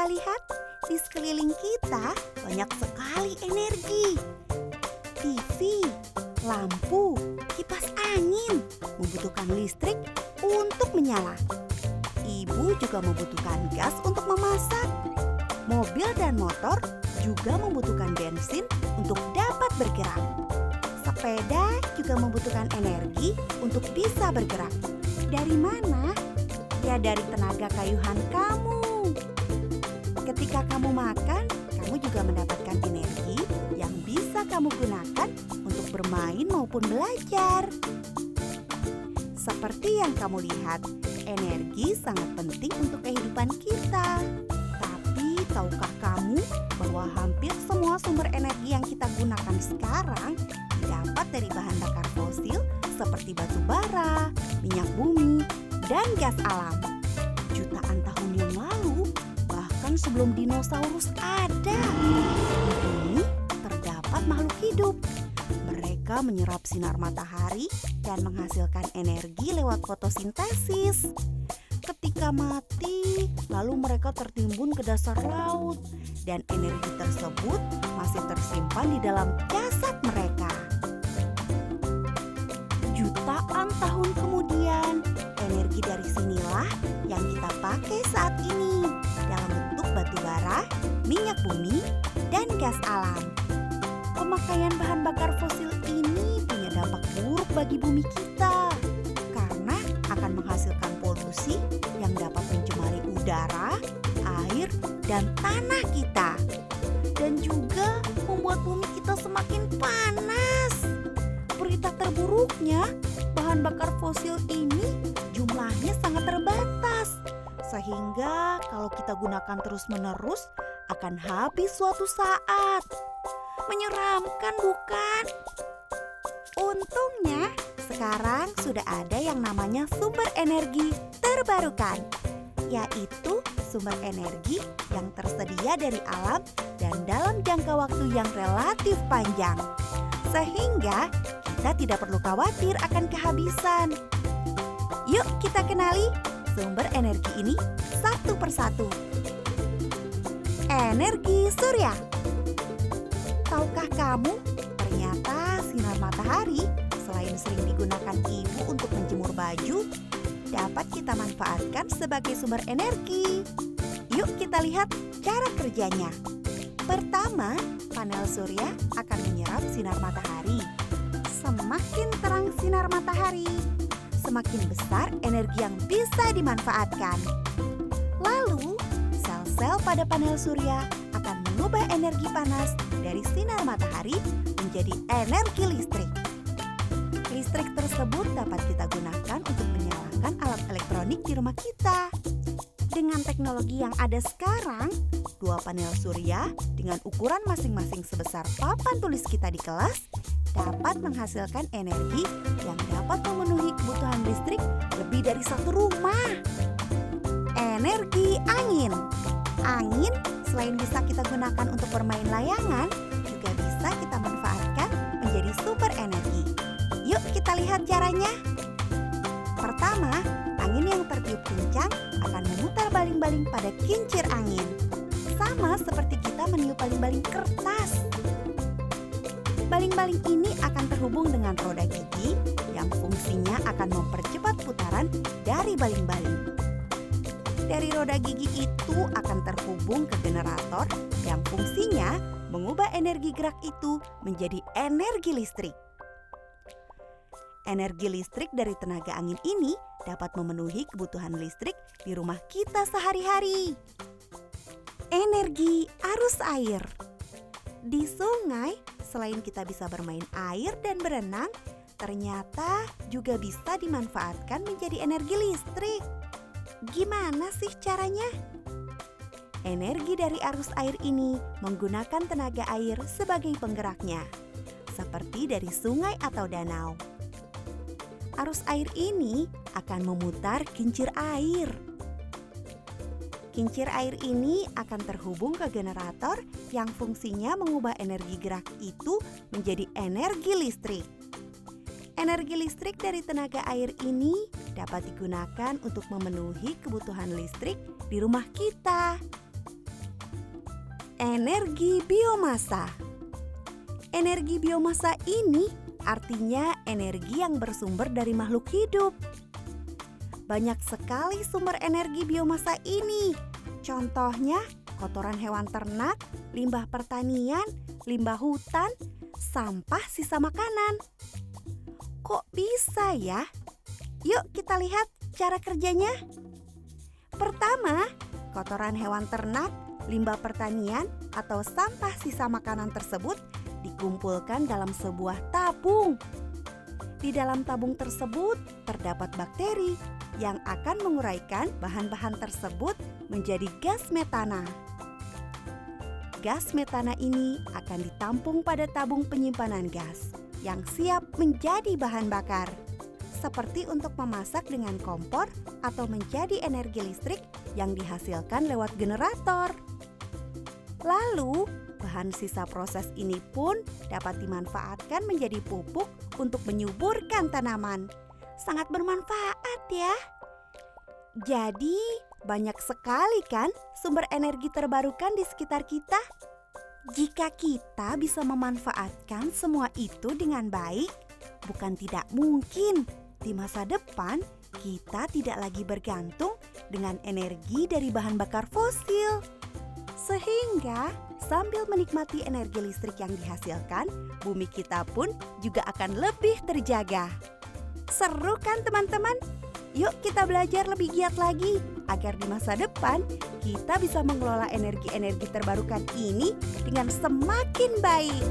Coba lihat, di sekeliling kita banyak sekali energi. TV, lampu, kipas angin membutuhkan listrik untuk menyala. Ibu juga membutuhkan gas untuk memasak. Mobil dan motor juga membutuhkan bensin untuk dapat bergerak. Sepeda juga membutuhkan energi untuk bisa bergerak. Dari mana? Ya dari tenaga kayuhan kamu. Ketika kamu makan, kamu juga mendapatkan energi yang bisa kamu gunakan untuk bermain maupun belajar. Seperti yang kamu lihat, energi sangat penting untuk kehidupan kita. Tapi tahukah kamu bahwa hampir semua sumber energi yang kita gunakan sekarang didapat dari bahan bakar fosil seperti batu bara, minyak bumi, dan gas alam. Jutaan tahun yang lalu, bahkan sebelum dinosaurus ada, di bumi terdapat makhluk hidup. Mereka menyerap sinar matahari dan menghasilkan energi lewat fotosintesis. Ketika mati, lalu mereka tertimbun ke dasar laut, dan energi tersebut masih tersimpan di dalam jasad mereka. Jutaan tahun kemudian, energi dari sinilah yang kita pakai saat ini dalam bentuk batu bara, minyak bumi, dan gas alam. Pemakaian bahan bakar fosil ini punya dampak buruk bagi bumi kita karena akan menghasilkan polusi yang dapat mencemari udara, air, dan tanah kita. Dan juga membuat bumi kita semakin panas. Berita terburuknya, bahan bakar fosil ini jumlahnya sangat terbatas. Sehingga kalau kita gunakan terus-menerus akan habis suatu saat. Menyeramkan bukan? Untungnya sekarang sudah ada yang namanya sumber energi terbarukan, yaitu sumber energi yang tersedia dari alam dan dalam jangka waktu yang relatif panjang. Sehingga kita tidak perlu khawatir akan kehabisan. Yuk kita kenali sumber energi ini satu persatu. Energi surya. Tahukah kamu, ternyata sinar matahari selain sering digunakan ibu untuk menjemur baju, dapat kita manfaatkan sebagai sumber energi. Yuk kita lihat cara kerjanya. Pertama, panel surya akan menyerap sinar matahari. Semakin terang sinar matahari, semakin besar energi yang bisa dimanfaatkan. Lalu, sel-sel pada panel surya akan mengubah energi panas dari sinar matahari menjadi energi listrik. Listrik tersebut dapat kita gunakan untuk menyalakan alat elektronik di rumah kita. Dengan teknologi yang ada sekarang, dua panel surya dengan ukuran masing-masing sebesar papan tulis kita di kelas dapat menghasilkan energi yang dapat memenuhi kebutuhan listrik lebih dari satu rumah. Energi angin. Angin selain bisa kita gunakan untuk bermain layangan, juga bisa kita manfaatkan menjadi sumber energi. Yuk kita lihat caranya. Pertama, angin yang tertiup kencang akan memutar baling-baling pada kincir angin. Sama seperti kita meniup baling-baling kertas. Baling-baling ini akan terhubung dengan roda gigi yang fungsinya akan mempercepat putaran dari baling-baling. Dari roda gigi itu akan terhubung ke generator yang fungsinya mengubah energi gerak itu menjadi energi listrik. Energi listrik dari tenaga angin ini dapat memenuhi kebutuhan listrik di rumah kita sehari-hari. Energi arus air. Di sungai, selain kita bisa bermain air dan berenang, ternyata juga bisa dimanfaatkan menjadi energi listrik. Gimana sih caranya? Energi dari arus air ini menggunakan tenaga air sebagai penggeraknya, seperti dari sungai atau danau. Arus air ini akan memutar kincir air. Kincir air ini akan terhubung ke generator yang fungsinya mengubah energi gerak itu menjadi energi listrik. Energi listrik dari tenaga air ini dapat digunakan untuk memenuhi kebutuhan listrik di rumah kita. Energi biomasa. Energi biomasa ini artinya energi yang bersumber dari makhluk hidup. Banyak sekali sumber energi biomasa ini. Contohnya kotoran hewan ternak, limbah pertanian, limbah hutan, sampah sisa makanan. Kok bisa ya? Yuk kita lihat cara kerjanya. Pertama, kotoran hewan ternak, limbah pertanian, atau sampah sisa makanan tersebut dikumpulkan dalam sebuah tabung. Di dalam tabung tersebut terdapat bakteri yang akan menguraikan bahan-bahan tersebut menjadi gas metana. Gas metana ini akan ditampung pada tabung penyimpanan gas yang siap menjadi bahan bakar, seperti untuk memasak dengan kompor atau menjadi energi listrik yang dihasilkan lewat generator. Lalu, bahan sisa proses ini pun dapat dimanfaatkan menjadi pupuk untuk menyuburkan tanaman. Sangat bermanfaat ya. Jadi, banyak sekali kan sumber energi terbarukan di sekitar kita? Jika kita bisa memanfaatkan semua itu dengan baik, bukan tidak mungkin di masa depan kita tidak lagi bergantung dengan energi dari bahan bakar fosil. Sehingga sambil menikmati energi listrik yang dihasilkan, bumi kita pun juga akan lebih terjaga. Seru kan teman-teman? Yuk kita belajar lebih giat lagi agar di masa depan kita bisa mengelola energi-energi terbarukan ini dengan semakin baik.